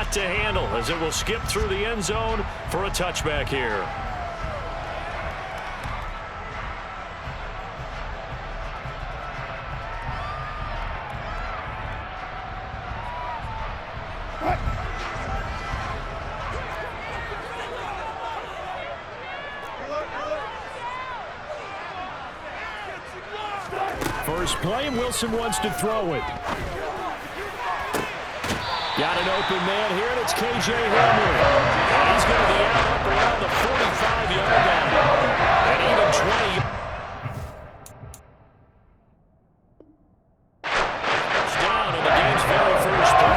lot to handle as it will skip through the end zone for a touchback here. First play, and Wilson wants to throw it. Got an open man here, and it's KJ Hamler. And he's going to be out up around the 45-yard line. And even 20. It's down on the game's very first play.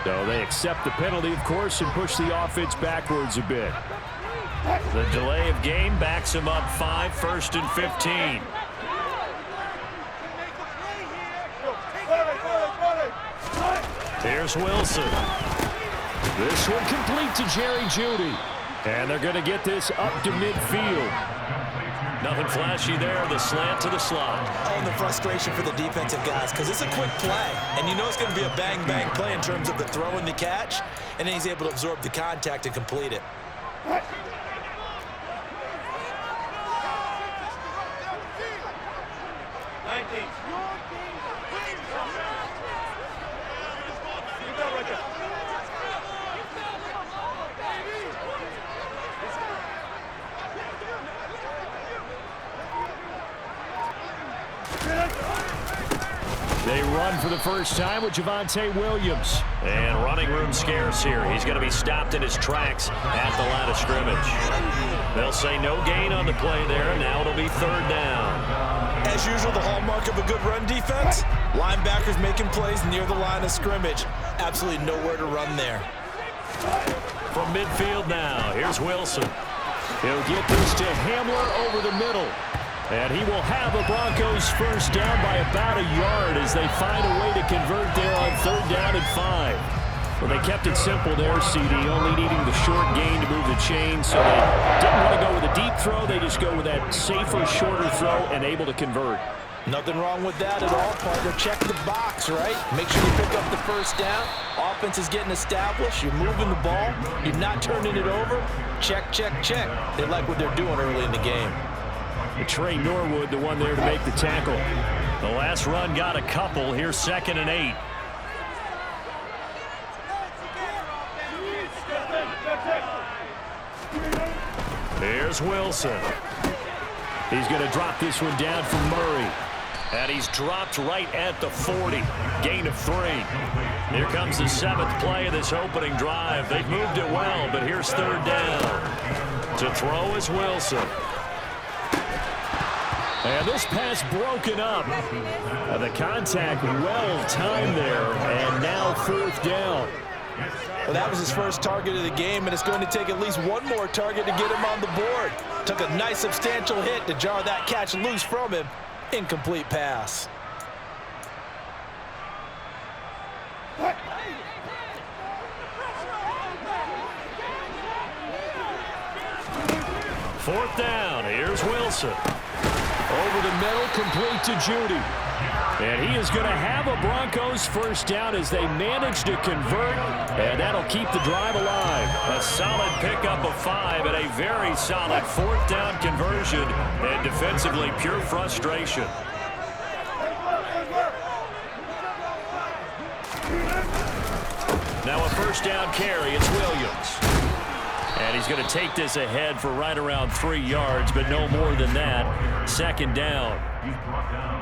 So they accept the penalty, of course, and push the offense backwards a bit. The delay of game backs him up 5, 1st and 15. Here's Wilson. This one complete to Jerry Jeudy. And they're going to get this up to midfield. Nothing flashy there, the slant to the slot. Oh, and the frustration for the defensive guys, because it's a quick play. And you know it's going to be a bang-bang play in terms of the throw and the catch. And then he's able to absorb the contact and complete it. They run for the first time with Javonte Williams. And running room scarce here. He's going to be stopped in his tracks at the line of scrimmage. They'll say no gain on the play there. Now it'll be 3rd down. As usual, the hallmark of a good run defense, linebackers making plays near the line of scrimmage. Absolutely nowhere to run there. From midfield now, here's Wilson. He'll get this to Hamler over the middle. And he will have a Broncos first down by about a yard as they find a way to convert there on 3rd down and 5. Well, they kept it simple there, CD, only needing the short gain to move the chain. So they didn't want to go with a deep throw. They just go with that safer, shorter throw and able to convert. Nothing wrong with that at all, partner. Check the box, right? Make sure you pick up the first down. Offense is getting established. You're moving the ball. You're not turning it over. Check, check, check. They like what they're doing early in the game. Trey Norwood, the one there to make the tackle. The last run got a couple. Here's 2nd and 8. Here's Wilson. He's going to drop this one down for Murray. And he's dropped right at the 40. Gain of 3. Here comes the 7th play of this opening drive. They've moved it well, but here's 3rd down. To throw is Wilson. And this pass broken up. The contact well timed there, and now 4th down. Well, that was his first target of the game, and it's going to take at least one more target to get him on the board. Took a nice substantial hit to jar that catch loose from him. Incomplete pass. Fourth down. Here's Wilson. Over the middle, complete to Jeudy. And he is going to have a Broncos first down as they manage to convert, and that'll keep the drive alive. A solid pickup of 5 and a very solid 4th down conversion, and defensively pure frustration. Now a first down carry. It's Williams. And he's going to take this ahead for right around 3 yards, but no more than that. 2nd down.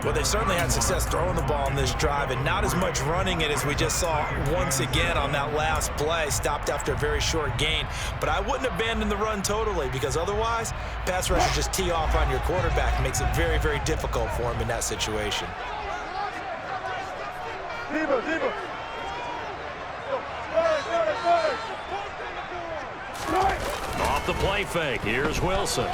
Well, they've certainly had success throwing the ball on this drive and not as much running it as we just saw once again on that last play. Stopped after a very short gain. But I wouldn't abandon the run totally, because otherwise, pass rushers just tee off on your quarterback. It makes it very, very difficult for him in that situation. Off the play fake. Here's Wilson.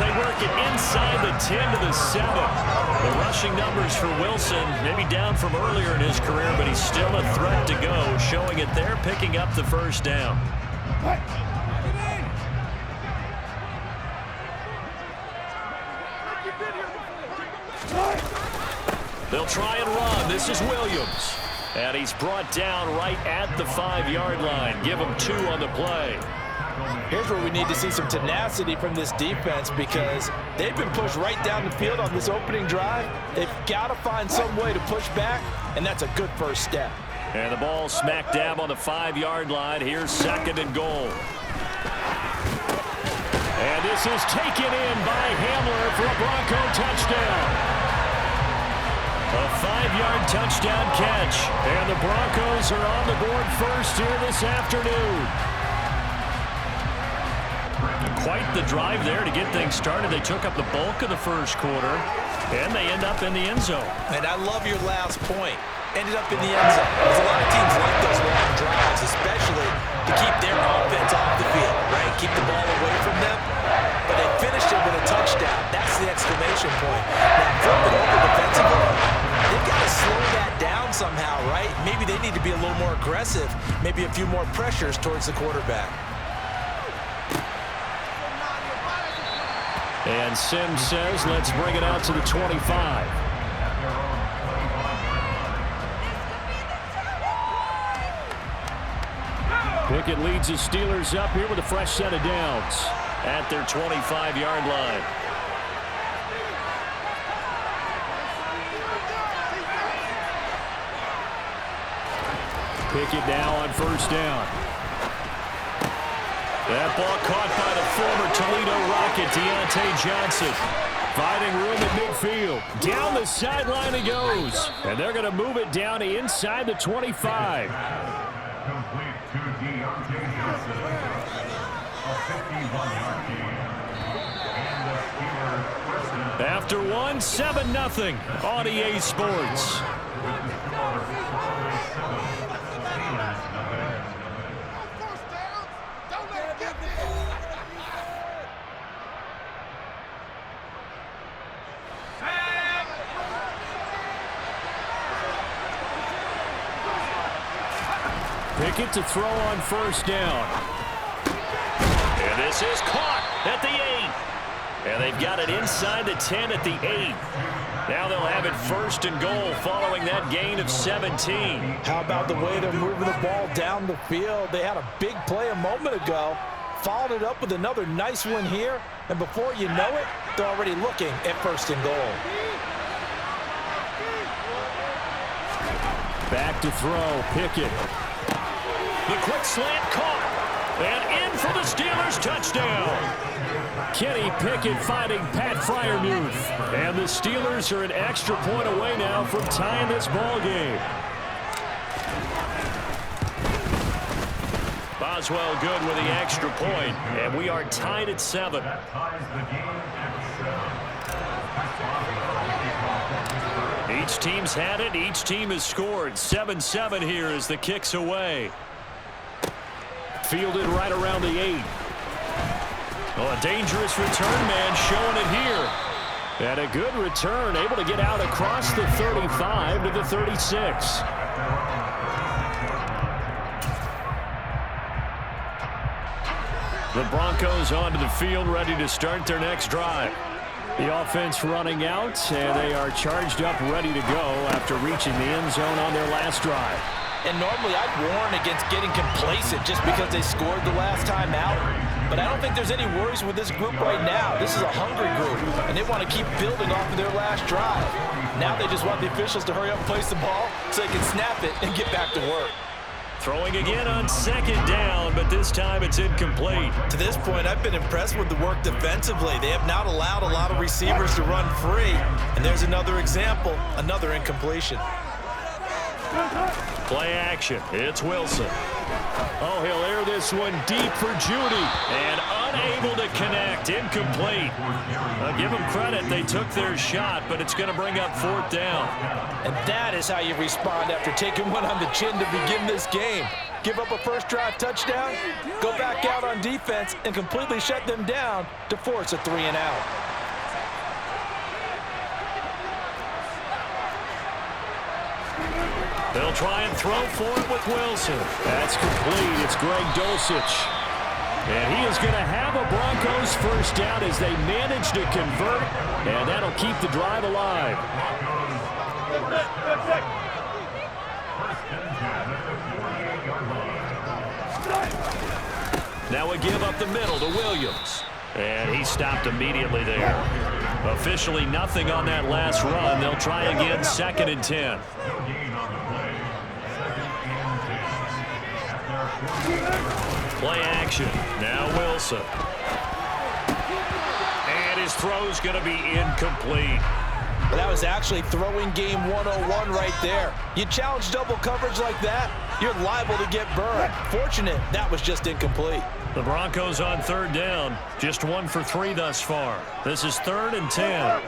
they work it inside the 10 to the 7. The rushing numbers for Wilson, maybe down from earlier in his career, but he's still a threat to go, showing it there, picking up the first down. They'll try and run. This is Williams. And he's brought down right at the 5-yard line. Give him 2 on the play. Here's where we need to see some tenacity from this defense because they've been pushed right down the field on this opening drive. They've got to find some way to push back, and that's a good first step. And the ball smack dab on the 5-yard line. Here's 2nd and goal. And this is taken in by Hamler for a Bronco touchdown. A 5-yard touchdown catch. And the Broncos are on the board first here this afternoon. Quite the drive there to get things started. They took up the bulk of the first quarter, and they end up in the end zone. And I love your last point. Ended up in the end zone. There's a lot of teams like those long drives, especially to keep their offense off the field, right? Keep the ball away from them. But they finished it with a touchdown. That's the exclamation point. Now, flip it over defensively. They've got to slow that down somehow, right? Maybe they need to be a little more aggressive. Maybe a few more pressures towards the quarterback. And Sims says, let's bring it out to the 25. Pickett leads the Steelers up here with a fresh set of downs at their 25-yard line. Pickett now on first down. That ball caught by the former Toledo Rocket, Deontay Johnson. Finding room at midfield. Down the sideline he goes. And they're going to move it down to inside the 25. Complete to Deontay Johnson. A 51-yard gain. And the Steelers first down. After one, 7-0 on EA Sports. Pickett to throw on first down. And this is caught at the 8. And they've got it inside the 10 at the 8. Now they'll have it first and goal following that gain of 17. How about the way they're moving the ball down the field? They had a big play a moment ago. Followed it up with another nice one here. And before you know it, they're already looking at first and goal. Back to throw, Pickett. The quick slant caught. And in for the Steelers touchdown. Kenny Pickett fighting Pat Freiermuth. And the Steelers are an extra point away now from tying this ball game. Boswell good with the extra point, and we are tied at 7. That ties the game at 7. Each team's had it. Each team has scored. 7-7 here as the kick's away. Fielded right around the 8. Oh, a dangerous return man showing it here. And a good return, able to get out across the 35 to the 36. The Broncos onto the field, ready to start their next drive. The offense running out, and they are charged up, ready to go after reaching the end zone on their last drive. And normally I'd warn against getting complacent just because they scored the last time out. But I don't think there's any worries with this group right now. This is a hungry group, and they want to keep building off of their last drive. Now they just want the officials to hurry up and place the ball so they can snap it and get back to work. Throwing again on second down, but this time it's incomplete. To this point, I've been impressed with the work defensively. They have not allowed a lot of receivers to run free. And there's another example, another incompletion. Play action. It's Wilson. Oh, he'll air this one deep for Judy. And unable to connect. Incomplete. Give them credit. They took their shot, but it's going to bring up 4th down. And that is how you respond after taking one on the chin to begin this game. give up a first drive touchdown, go back out on defense, and completely shut them down to force a 3-and-out. They'll try and throw for it with Wilson. That's complete. It's Greg Dulcich. And he is going to have a Broncos first down as they manage to convert, and that'll keep the drive alive. Now we give up the middle to Williams. And he stopped immediately there. Officially nothing on that last run. They'll try again, 2nd and 10. Play action. Now Wilson. And his throw's going to be incomplete. Well, that was actually throwing game 101 right there. You challenge double coverage like that, you're liable to get burned. Fortunate that was just incomplete. The Broncos on 3rd down. Just 1 for 3 thus far. This is 3rd and 10.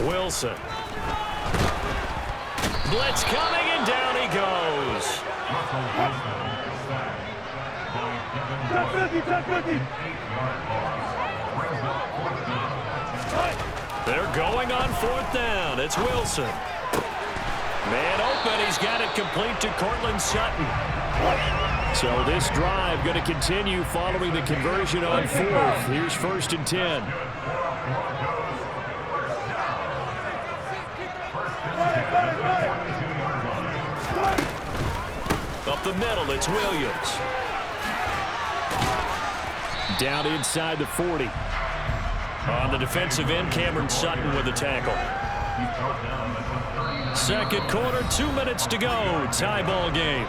Wilson. Blitz coming, and down he goes. They're going on 4th down. It's Wilson. Man open. He's got it complete to Cortland Sutton. So this drive going to continue following the conversion on 4th. Here's 1st and 10. Up the middle, it's Williams. Down inside the 40. On the defensive end, Cameron Sutton with the tackle. 2nd quarter, 2 minutes to go. Tie ball game.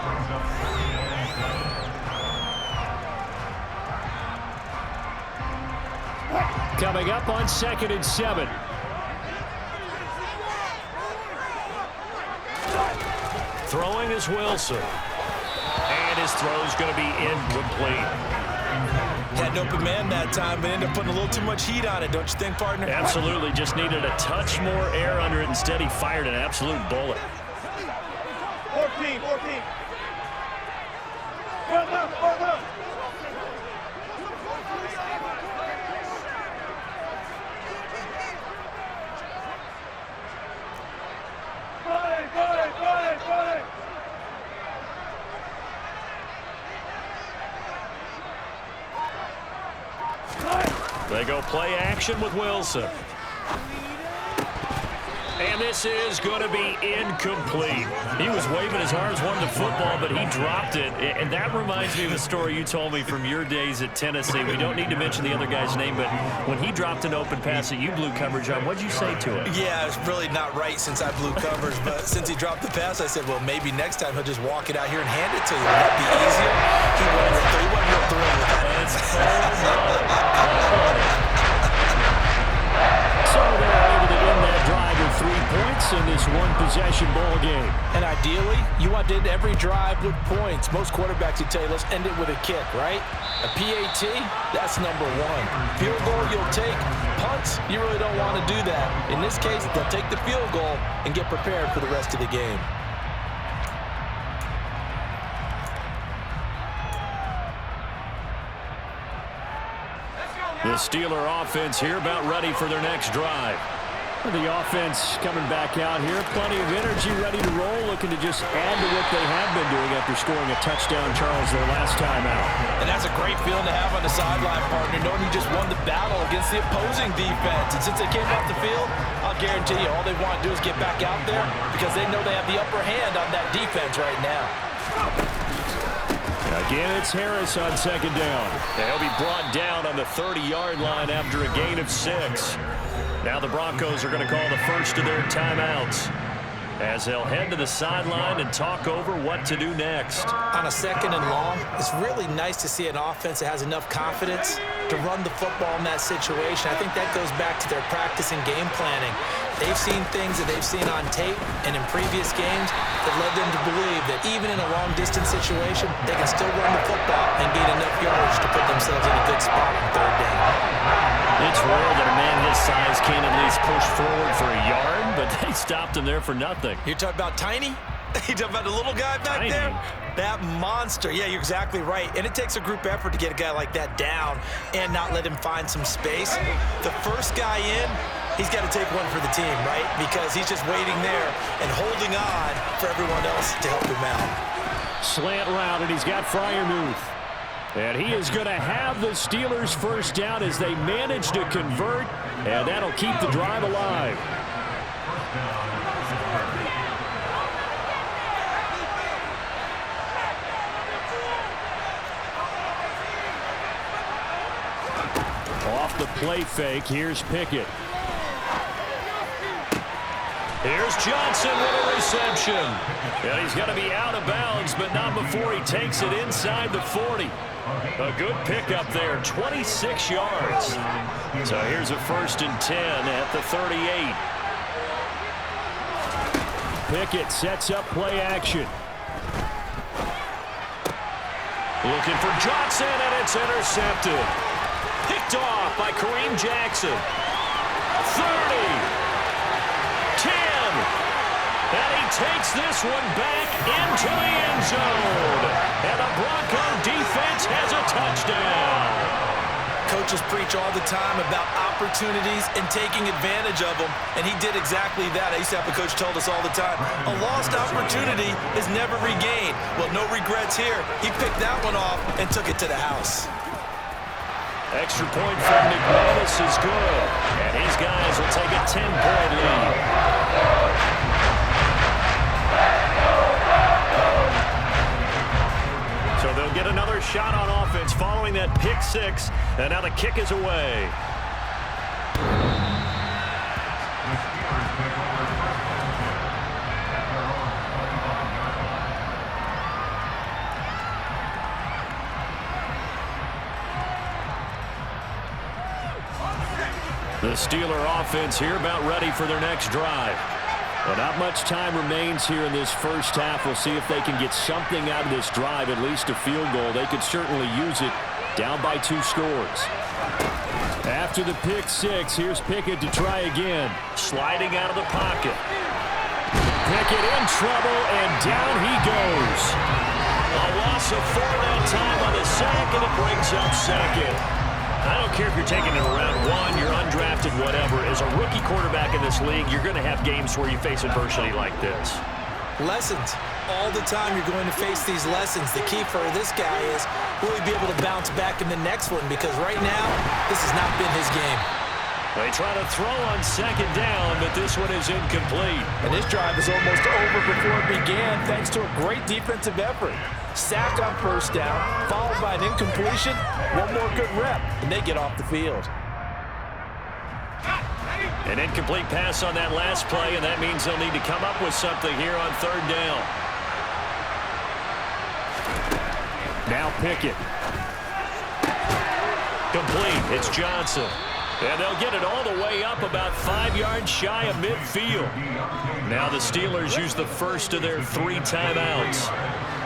Coming up on 2nd and 7. Throwing is Wilson. And his throw's going to be incomplete. Had an open man that time, but ended up putting a little too much heat on it, don't you think, partner? Absolutely. Just needed a touch more air under it. Instead, he fired an absolute bullet. 14. They go play action with Wilson. And this is going to be incomplete. He was waving his arms, wanting the football, but he dropped it. And that reminds me of a story you told me from your days at Tennessee. We don't need to mention the other guy's name, but when he dropped an open pass that you blew coverage on, what'd you say to it? Yeah, it's really not right since I blew coverage, but since he dropped the pass, I said, well, maybe next time he'll just walk it out here and hand it to you. Would that be easier? He wasn't real thrilled with that. So they're able to win that drive with 3 points in this one-possession ball game. And ideally, you want to end every drive with points. Most quarterbacks would tell you, let's end it with a kick, right? A PAT, that's number 1. Field goal, you'll take. Punts, you really don't want to do that. In this case, they'll take the field goal and get prepared for the rest of the game. The Steeler offense here about ready for their next drive. The offense coming back out here. Plenty of energy, ready to roll, looking to just add to what they have been doing after scoring a touchdown, Charles, their last time out. And that's a great feeling to have on the sideline, partner, knowing you just won the battle against the opposing defense. And since they came off the field, I'll guarantee you all they want to do is get back out there because they know they have the upper hand on that defense right now. Again, it's Harris on 2nd down. He'll be brought down on the 30-yard line after a gain of 6. Now the Broncos are going to call the first of their timeouts as they'll head to the sideline and talk over what to do next. On a 2nd and long, it's really nice to see an offense that has enough confidence to run the football in that situation. I think that goes back to their practice and game planning. They've seen things that they've seen on tape and in previous games that led them to believe that even in a long-distance situation, they can still run the football and gain enough yardage to put themselves in a good spot on 3rd down. It's rare that a man his size can't at least push forward for a yard, but they stopped him there for nothing. You're talking about tiny? You talking about the little guy back there? That monster. Yeah, you're exactly right. And it takes a group effort to get a guy like that down and not let him find some space. The first guy in, he's got to take one for the team, right? Because he's just waiting there and holding on for everyone else to help him out. Slant route, and he's got Freiermuth. And he is going to have the Steelers first down as they manage to convert, and that'll keep the drive alive. Off the play fake, here's Pickett. Here's Johnson with a reception. And he's going to be out of bounds, but not before he takes it inside the 40. A good pickup there, 26 yards. So here's a 1st and 10 at the 38. Pickett sets up play action. Looking for Johnson, and it's intercepted. Picked off by Kareem Jackson. 30. 10. And he takes this one back into the end zone. And the Bronco defense has a touchdown. Coaches preach all the time about opportunities and taking advantage of them, and he did exactly that. I used to have a coach told us all the time, a lost opportunity is never regained. Well, no regrets here. He picked that one off and took it to the house. Extra point from McManus is good. And his guys will take a 10-point lead. So they'll get another shot on offense following that pick six. And now the kick is away. The Steeler offense here about ready for their next drive. Well, not much time remains here in this first half. We'll see if they can get something out of this drive, at least a field goal. They could certainly use it, down by 2 scores. After the pick six, here's Pickett to try again. Sliding out of the pocket. Pickett in trouble, and down he goes. A loss of 4 that time on the sack, and it brings up second. I don't care if you're taking it around 1, you're undrafted, whatever. As a rookie quarterback in this league, you're going to have games where you face adversity like this. Lessons. All the time you're going to face these lessons. The key for this guy is will he be able to bounce back in the next one? Because right now, this has not been his game. They try to throw on 2nd down, but this one is incomplete. And this drive is almost over before it began thanks to a great defensive effort. Sack on 1st down, followed by an incompletion. One more good rep, and they get off the field. An incomplete pass on that last play, and that means they'll need to come up with something here on 3rd down. Now Pickett. Complete. It's Johnson. And they'll get it all the way up about 5 yards shy of midfield. Now the Steelers use the first of their 3 timeouts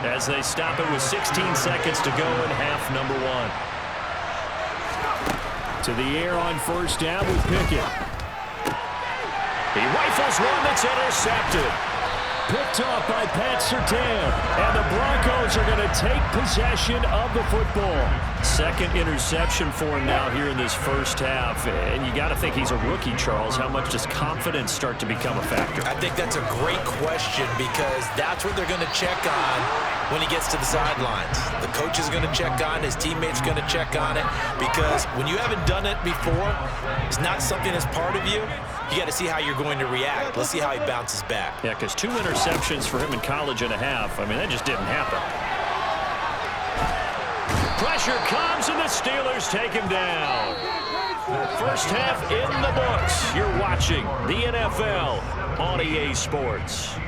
as they stop it with 16 seconds to go in half number 1. To the air on 1st down with Pickett. He rifles one that's intercepted. Picked off by Pat Surtain. And the Broncos are going to take possession of the football. 2nd interception for him now here in this first half. And you got to think he's a rookie, Charles. How much does confidence start to become a factor? I think that's a great question because that's what they're going to check on when he gets to the sidelines. The coach is going to check on, his teammates going to check on it, because when you haven't done it before, it's not something that's part of you. You got to see how you're going to react. Let's see how he bounces back. Yeah, because 2 interceptions for him in college and a half. I mean, that just didn't happen. Pressure comes, and the Steelers take him down. First half in the books. You're watching the NFL on EA Sports.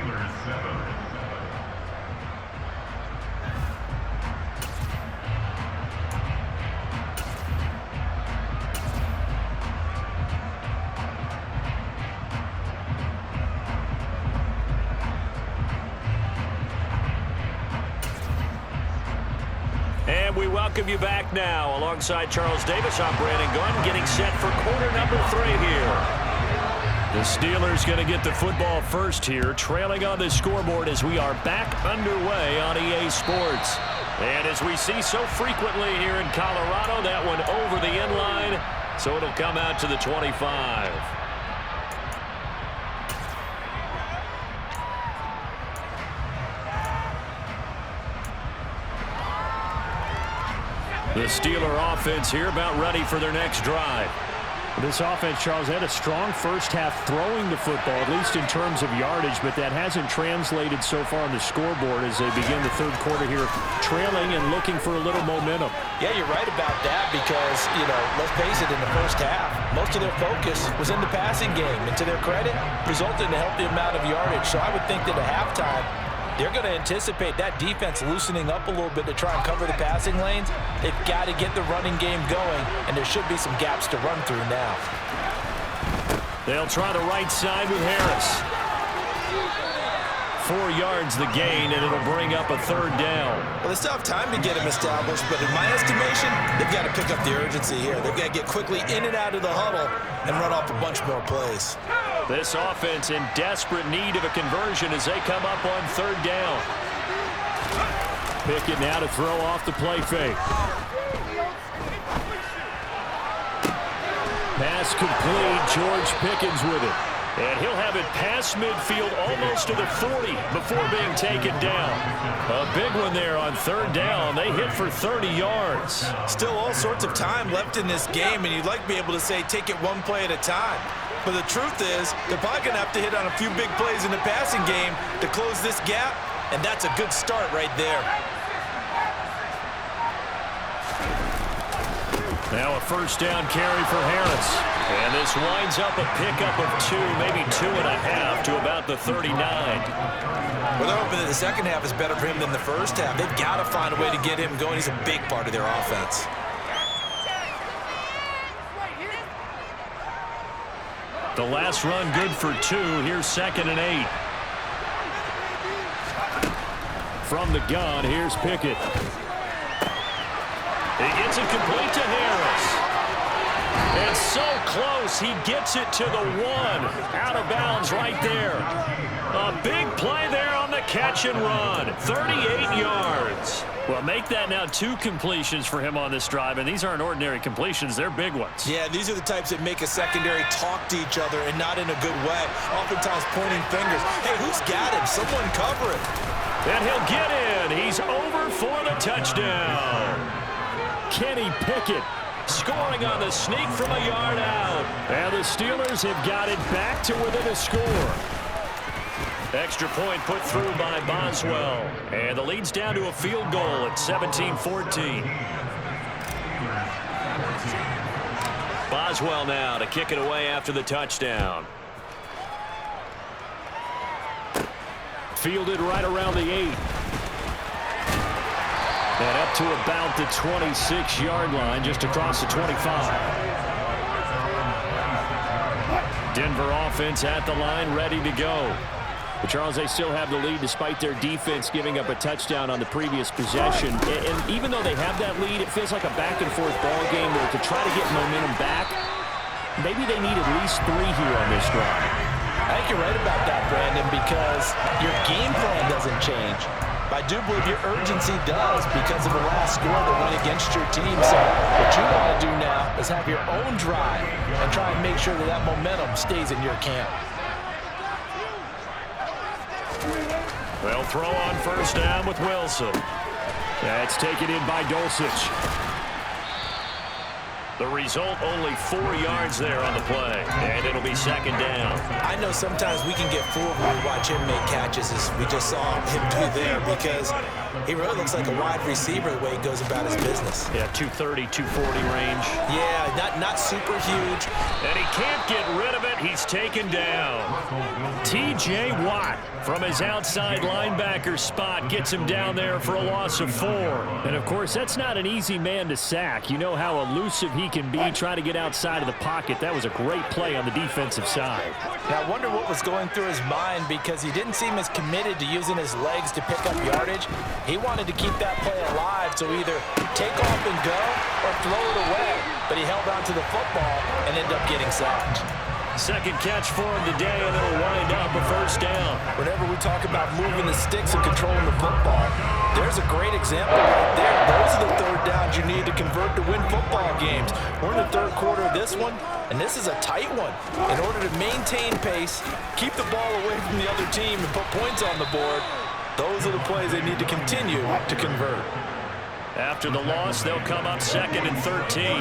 And we welcome you back now. Alongside Charles Davis, I'm Brandon Gunn, getting set for quarter number 3 here. The Steelers going to get the football first here, trailing on the scoreboard as we are back underway on EA Sports. And as we see so frequently here in Colorado, that one over the end line, so it'll come out to the 25. The Steeler offense here about ready for their next drive. This offense, Charles, had a strong first half throwing the football, at least in terms of yardage, but that hasn't translated so far on the scoreboard as they begin the third quarter here, trailing and looking for a little momentum. Yeah, you're right about that because, let's face it, in the first half, most of their focus was in the passing game. And to their credit, resulted in a healthy amount of yardage. So I would think that at halftime, they're going to anticipate that defense loosening up a little bit to try and cover the passing lanes. They've got to get the running game going, and there should be some gaps to run through now. They'll try the right side with Harris. 4 yards the gain, and it'll bring up a third down. Well, they still have time to get him established, but in my estimation, they've got to pick up the urgency here. They've got to get quickly in and out of the huddle and run off a bunch more plays. This offense in desperate need of a conversion as they come up on third down. Pickett now to throw off the play fake. Pass complete. George Pickens with it. And he'll have it past midfield almost to the 40 before being taken down. A big one there on third down. They hit for 30 yards. Still all sorts of time left in this game, and you'd like to be able to say take it one play at a time. But the truth is, they're probably going to have to hit on a few big plays in the passing game to close this gap, and that's a good start right there. Now a first down carry for Harris. And this winds up a pickup of 2, maybe 2.5 to about the 39. Well, they're hoping that the second half is better for him than the first half. They've got to find a way to get him going. He's a big part of their offense. The last run good for 2. Here's 2nd and 8. From the gun, here's Pickett. He gets it complete to Harris. And so close, he gets it to the 1. Out of bounds right there. A big play there on the catch and run. 38 yards. Well, make that now 2 completions for him on this drive, and these aren't ordinary completions. They're big ones. Yeah, these are the types that make a secondary talk to each other and not in a good way. Oftentimes pointing fingers. Hey, who's got him? Someone cover it. And he'll get in. He's over for the touchdown. Kenny Pickett scoring on the sneak from a yard out. And the Steelers have got it back to within a score. Extra point put through by Boswell. And the lead's down to a field goal at 17-14. Boswell now to kick it away after the touchdown. Fielded right around the 8. And up to about the 26-yard line, just across the 25. Denver offense at the line, ready to go. But Charles, they still have the lead despite their defense giving up a touchdown on the previous possession. And even though they have that lead, it feels like a back-and-forth ball game where to try to get momentum back, maybe they need at least 3 here on this drive. I think you're right about that, Brandon, because your game plan doesn't change. But I do believe your urgency does because of the last score that went against your team. So what you want to do now is have your own drive and try and make sure that that momentum stays in your camp. They'll throw on first down with Wilson. That's taken in by Dulcich. The result, only 4 yards there on the play, and it'll be 2nd down. I know sometimes we can get fooled when we watch him make catches, as we just saw him do there, because he really looks like a wide receiver the way he goes about his business. Yeah, 230, 240 range. Yeah, not super huge. And he can't get rid of it. He's taken down. T.J. Watt from his outside linebacker spot gets him down there for a loss of 4. And, of course, that's not an easy man to sack. You know how elusive he can be trying to get outside of the pocket. That was a great play on the defensive side. Now, I wonder what was going through his mind, because he didn't seem as committed to using his legs to pick up yardage. He wanted to keep that play alive, so either take off and go or throw it away. But he held on to the football and ended up getting sacked. Second catch for him today, and it'll wind up a first down. Whenever we talk about moving the sticks and controlling the football, there's a great example right there. Those are the third downs you need to convert to win football games. We're in the third quarter of this one, and this is a tight one. In order to maintain pace, keep the ball away from the other team, and put points on the board, those are the plays they need to continue to convert. After the loss, they'll come up 2nd and 13.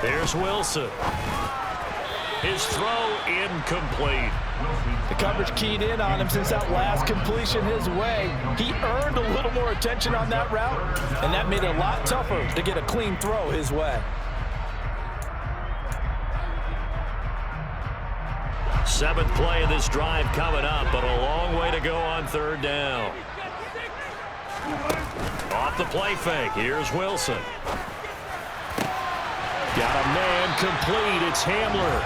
There's Wilson. His throw incomplete. The coverage keyed in on him since that last completion his way. He earned a little more attention on that route, and that made it a lot tougher to get a clean throw his way. Seventh play of this drive coming up, but a long way to go on third down. Off the play fake, here's Wilson. Got a man complete, it's Hamler.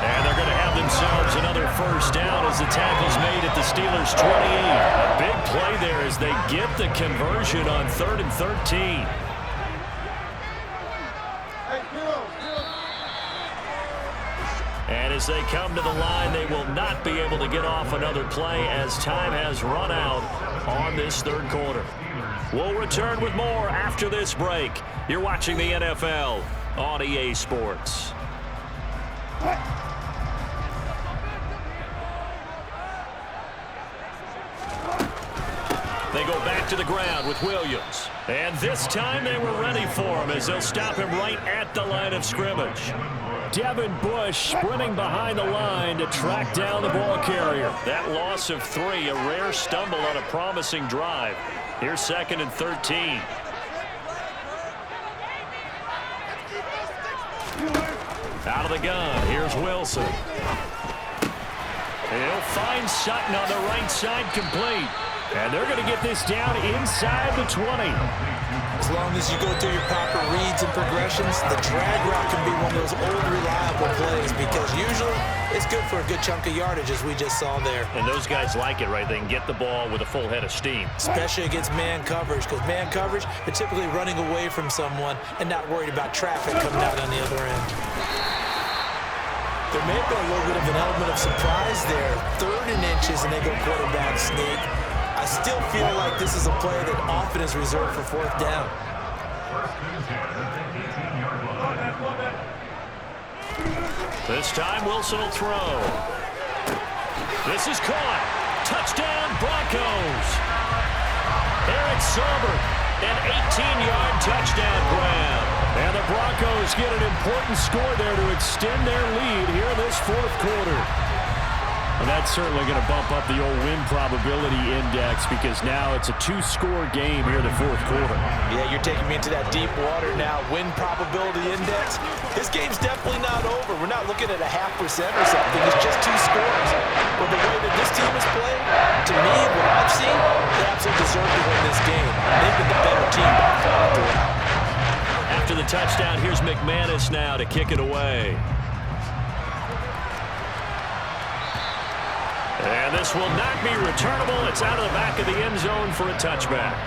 And they're going to have themselves another first down as the tackle's made at the Steelers' 28. A big play there as they get the conversion on 3rd and 13. And as they come to the line, they will not be able to get off another play as time has run out on this third quarter. We'll return with more after this break. You're watching the NFL on EA Sports. They go back to the ground with Williams. And this time they were ready for him as they'll stop him right at the line of scrimmage. Devin Bush sprinting behind the line to track down the ball carrier. That loss of 3, a rare stumble on a promising drive. Here's 2nd and 13. Out of the gun, here's Wilson. He'll find Sutton on the right side, complete. And they're going to get this down inside the 20. As long as you go through your proper reads and progressions, the drag route can be one of those old reliable plays because usually it's good for a good chunk of yardage as we just saw there. And those guys like it, right? They can get the ball with a full head of steam. Especially against man coverage, because man coverage, they're typically running away from someone and not worried about traffic coming out on the other end. There may have been a little bit of an element of surprise there. 3rd and inches, and they go quarterback sneak. I still feel like this is a play that often is reserved for 4th down. This time Wilson will throw. This is caught. Touchdown Broncos. Eric Sauber, an 18-yard touchdown grab. And the Broncos get an important score there to extend their lead here in this 4th quarter. And that's certainly going to bump up the old win probability index because now it's a 2-score game here in the 4th quarter. Yeah, you're taking me into that deep water now. Win probability index. This game's definitely not over. We're not looking at a 0.5% or something. It's just 2 scores. But the way that this team has played, to me, what I've seen, they absolutely deserve to win this game. They've been the better team by far throughout. After the touchdown, here's McManus now to kick it away. And this will not be returnable. It's out of the back of the end zone for a touchback.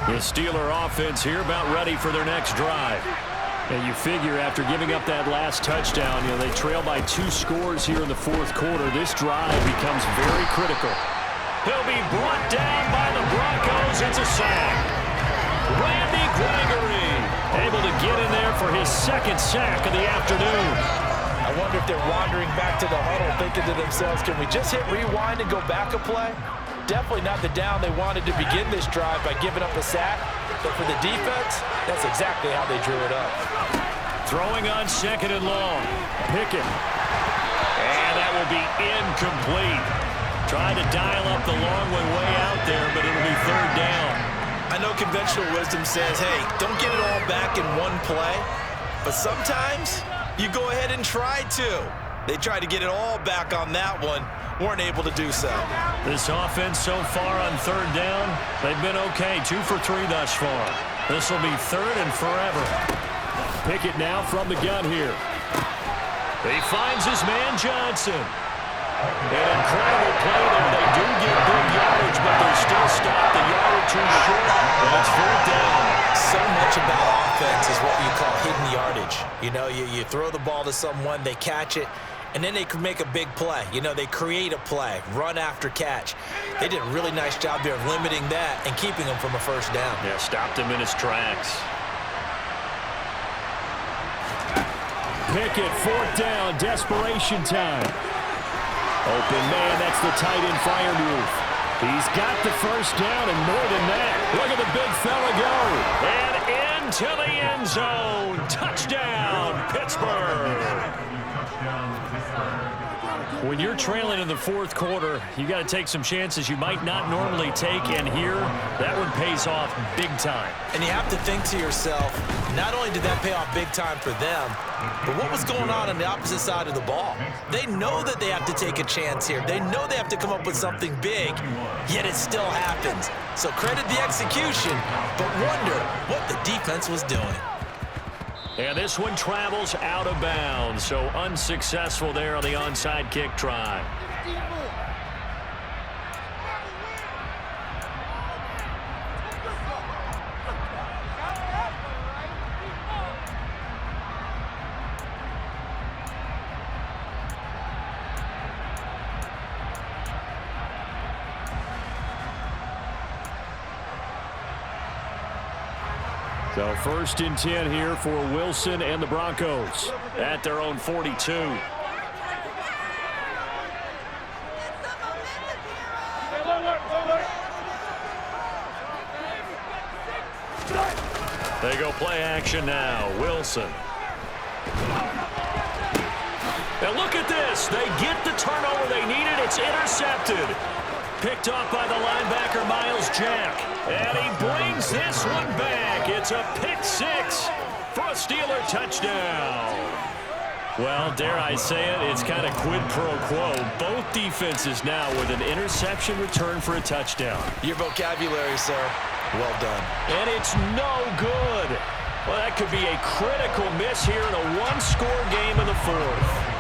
The Steeler offense here about ready for their next drive. And you figure after giving up that last touchdown, they trail by 2 scores here in the 4th quarter. This drive becomes very critical. He'll be brought down by the Broncos. It's a sack. Randy Gregory able to get in there for his 2nd sack of the afternoon. I wonder if they're wandering back to the huddle thinking to themselves, can we just hit rewind and go back a play? Definitely not the down they wanted to begin this drive by giving up a sack. But for the defense, that's exactly how they drew it up. Throwing on 2nd and long. Pickett. And that will be incomplete. Trying to dial up the long one way out there, but it'll be 3rd down. I know conventional wisdom says, hey, don't get it all back in one play. But sometimes you go ahead and try to. They tried to get it all back on that one. Weren't able to do so. This offense so far on 3rd down, they've been okay. 2 for 3 thus far. This will be 3rd and forever. Pickett now from the gun here. He finds his man Johnson. An incredible play there. They do get good yardage, but they're still stopped a yard or two short. That's 4th down. So much about offense is what you call hidden yardage. You know, you throw the ball to someone, they catch it, and then they can make a big play. You know, they create a play, run after catch. They did a really nice job there of limiting that and keeping him from a 1st down. Yeah, stopped him in his tracks. Pickett, 4th down, desperation time. Open man, that's the tight end fire move. He's got the 1st down and more than that. Look at the big fella go. And into the end zone. Touchdown, Pittsburgh. When you're trailing in the 4th quarter, you got to take some chances you might not normally take, and here, that one pays off big time. And you have to think to yourself, not only did that pay off big time for them, but what was going on the opposite side of the ball? They know that they have to take a chance here. They know they have to come up with something big, yet it still happens. So credit the execution, but wonder what the defense was doing. And this one travels out of bounds, so unsuccessful there on the onside kick try. So 1st and 10 here for Wilson and the Broncos at their own 42. They go play action now. Wilson. And look at this. They get the turnover they needed. It's intercepted. Picked off by the linebacker, Miles Jack. And he brings this one back. It's a pick-6 for a Steeler touchdown. Well, dare I say it, it's kind of quid pro quo. Both defenses now with an interception return for a touchdown. Your vocabulary, sir. Well done. And it's no good. Well, that could be a critical miss here in a one-score game in the 4th.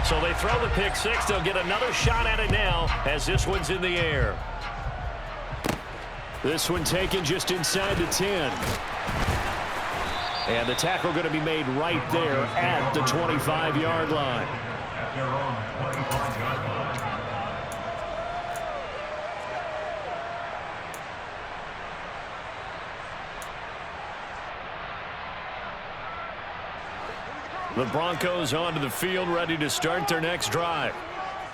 So they throw the pick-6. They'll get another shot at it now as this one's in the air. This one taken just inside the 10. And the tackle going to be made right there at the 25-yard line. At their own 25-yard line. The Broncos onto the field, ready to start their next drive.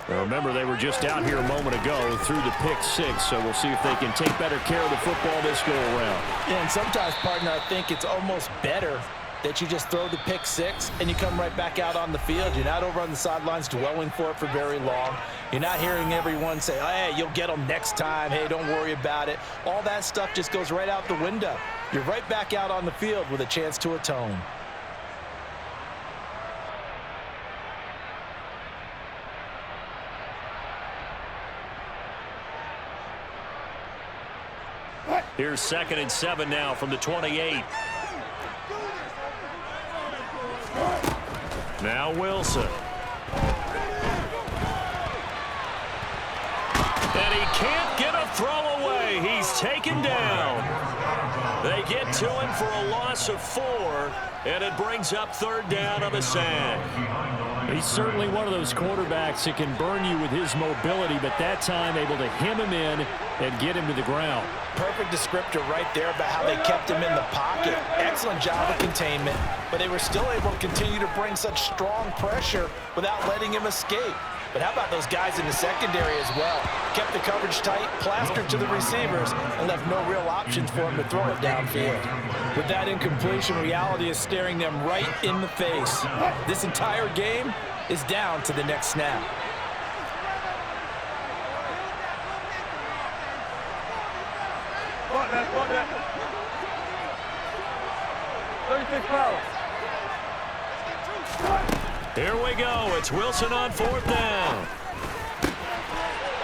Now remember, they were just out here a moment ago through the pick-6, so we'll see if they can take better care of the football this go-around. Yeah, and sometimes, partner, I think it's almost better that you just throw the pick-6 and you come right back out on the field. You're not over on the sidelines dwelling for it for very long. You're not hearing everyone say, oh, hey, you'll get them next time. Hey, don't worry about it. All that stuff just goes right out the window. You're right back out on the field with a chance to atone. Here's 2nd and 7 now from the 28. Now Wilson. And he can't get a throw away. He's taken down. They get to him for a loss of 4, and it brings up 3rd down on the sack. He's certainly one of those quarterbacks that can burn you with his mobility, but that time able to hem him in and get him to the ground. Perfect descriptor right there about how they kept him in the pocket. Excellent job of containment, but they were still able to continue to bring such strong pressure without letting him escape. But how about those guys in the secondary as well? Kept the coverage tight, plastered to the receivers, and left no real options for him to throw it downfield. With that incompletion, reality is staring them right in the face. This entire game is down to the next snap. What, man? 36 pounds. Here we go. It's Wilson on 4th down.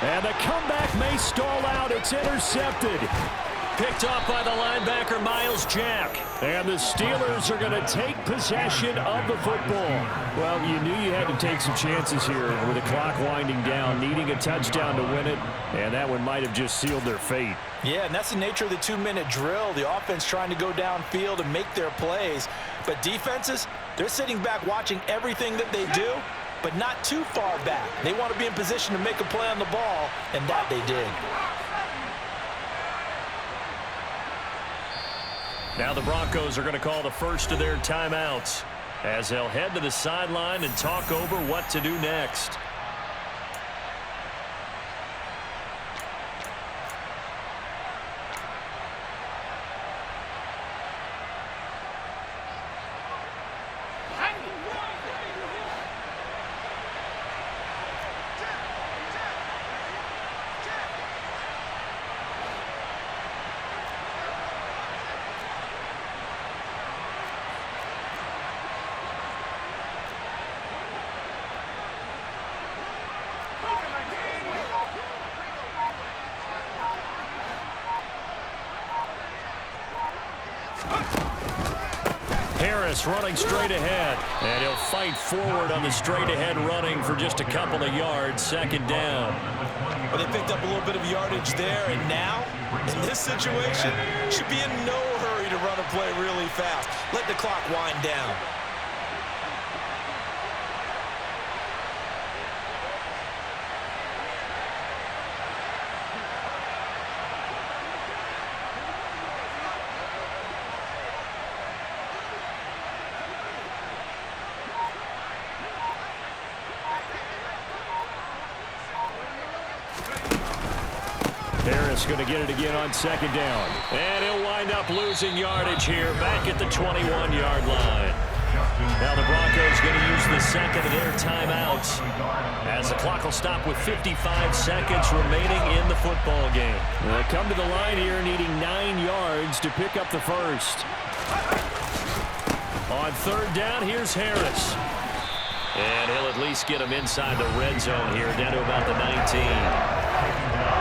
And the comeback may stall out. It's intercepted. Picked off by the linebacker, Miles Jack. And the Steelers are going to take possession of the football. Well, you knew you had to take some chances here with the clock winding down, needing a touchdown to win it, and that one might have just sealed their fate. Yeah, and that's the nature of the 2-minute drill. The offense trying to go downfield and make their plays. But defenses, they're sitting back watching everything that they do, but not too far back. They want to be in position to make a play on the ball, and that they did. Now the Broncos are going to call the first of their timeouts as they'll head to the sideline and talk over what to do next. Harris running straight ahead, and he'll fight forward on the straight ahead running for just a couple of yards. Second down. Well, they picked up a little bit of yardage there, and now, in this situation, should be in no hurry to run a play really fast. Let the clock wind down. Harris going to get it again on second down. And he'll wind up losing yardage here back at the 21-yard line. Now the Broncos going to use the second of their timeouts as the clock will stop with 55 seconds remaining in the football game. They'll come to the line here needing 9 yards to pick up the first. On third down, here's Harris. And he'll at least get him inside the red zone here, down to about the 19.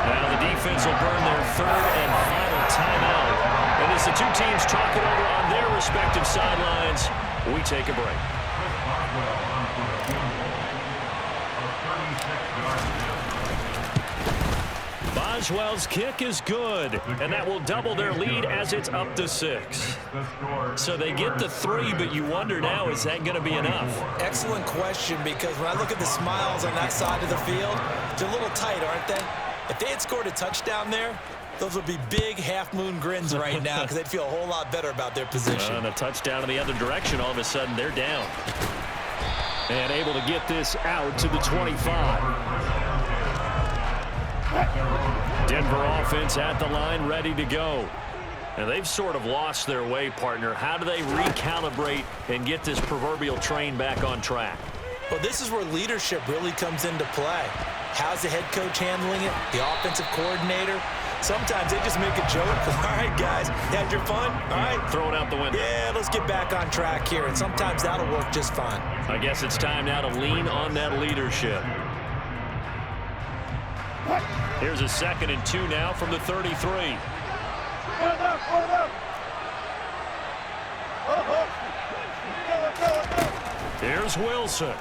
Now the defense will burn their third and final timeout. And as the two teams talk it over on their respective sidelines, we take a break. Boswell's kick is good, and that will double their lead as it's up to 6. So they get the 3, but you wonder now, is that going to be enough? Excellent question, because when I look at the smiles on that side of the field, they're a little tight, aren't they? If they had scored a touchdown there, those would be big half-moon grins right now because they'd feel a whole lot better about their position. And a touchdown in the other direction, all of a sudden they're down. And able to get this out to the 25. Denver offense at the line, ready to go. And they've sort of lost their way, partner. How do they recalibrate and get this proverbial train back on track? Well, this is where leadership really comes into play. How's the head coach handling it? The offensive coordinator? Sometimes they just make a joke. All right, guys, had your fun? All right. Throw it out the window. Yeah, let's get back on track here. And sometimes that'll work just fine. I guess it's time now to lean on that leadership. Here's a 2nd and 2 now from the 33. Here's Wilson.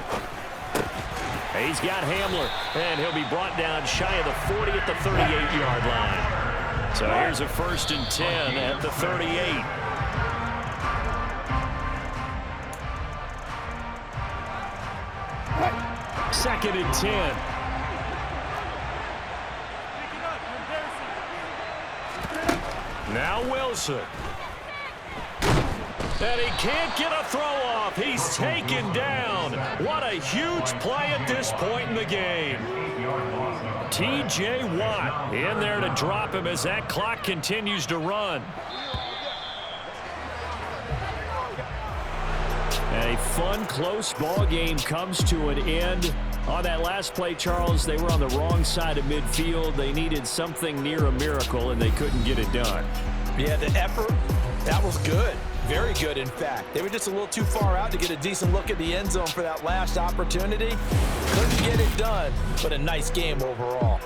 He's got Hamler, and he'll be brought down shy of the 40 at the 38-yard line. So here's a 1st and 10 at the 38. Second and 10. Now Wilson. And he can't get a throw off. He's taken down. What a huge play at this point in the game. T.J. Watt in there to drop him as that clock continues to run. A fun, close ball game comes to an end. On that last play, Charles, they were on the wrong side of midfield. They needed something near a miracle, and they couldn't get it done. Yeah, the effort, that was good. Very good, in fact. They were just a little too far out to get a decent look at the end zone for that last opportunity. Couldn't get it done, but a nice game overall.